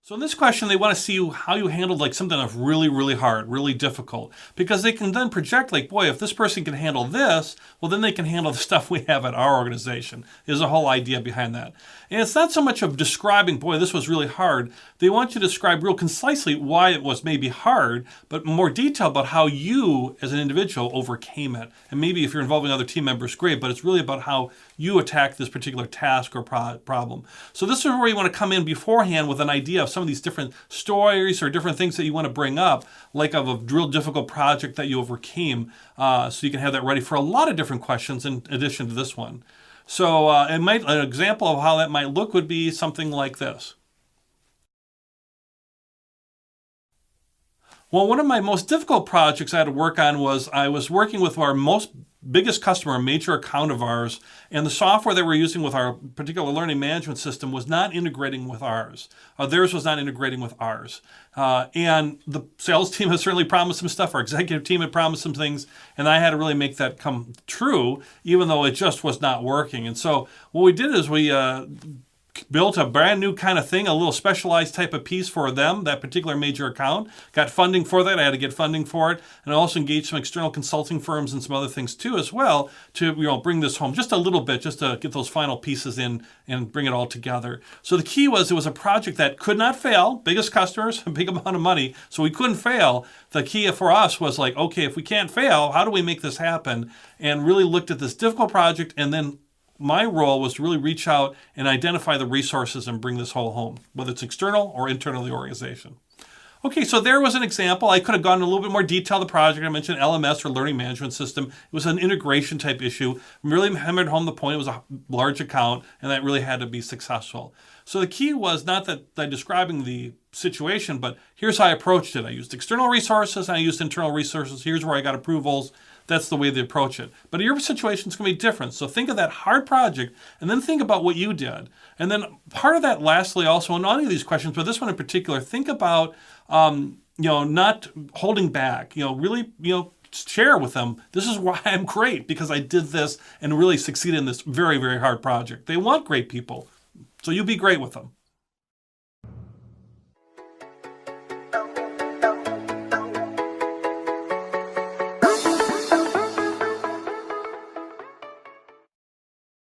So in this question, they want to see how you handled like something that's really, really hard, really difficult, because they can then project like, boy, if this person can handle this, well, then they can handle the stuff we have at our organization. Is the whole idea behind that. And it's not so much of describing, boy, this was really hard. They want you to describe real concisely why it was maybe hard, but more detail about how you as an individual overcame it. And maybe if you're involving other team members, great, but it's really about how you attack this particular task or problem. So this is where you want to come in beforehand with an idea of some of these different stories or different things that you want to bring up, like of a real difficult project that you overcame, so you can have that ready for a lot of different questions in addition to this one. So an example of how that might look would be something like this. Well, one of my most difficult projects I had to work on was I was working with our biggest customer, a major account of ours, and the software that we're using with our particular learning management system was not integrating with ours. Theirs was not integrating with ours. And the sales team has certainly promised some stuff. Our executive team had promised some things, and I had to really make that come true, even though it just was not working. And so what we did is we built a brand new kind of thing, a little specialized type of piece for them, that particular major account. Got funding for that. I had to get funding for it. And I also engaged some external consulting firms and some other things too as well to bring this home just a little bit, just to get those final pieces in and bring it all together. So the key was it was a project that could not fail. Biggest customers, a big amount of money, so we couldn't fail. The key for us was like, okay, if we can't fail, how do we make this happen? And really looked at this difficult project, and then my role was to really reach out and identify the resources and bring this whole home, whether it's external or internal to the organization. Okay, so there was an example. I could have gone into a little bit more detail of the project. I mentioned LMS or learning management system. It was an integration type issue. Really hammered home the point. It was a large account, and that really had to be successful. So the key was not that I'm describing the situation, but here's how I approached it. I used external resources and I used internal resources. Here's where I got approvals. That's the way they approach it. But your situation is going to be different. So think of that hard project and then think about what you did. And then part of that, lastly, also, in any of these questions, but this one in particular, think about, not holding back, really, share with them, this is why I'm great, because I did this and really succeeded in this very, very hard project. They want great people. So you be great with them.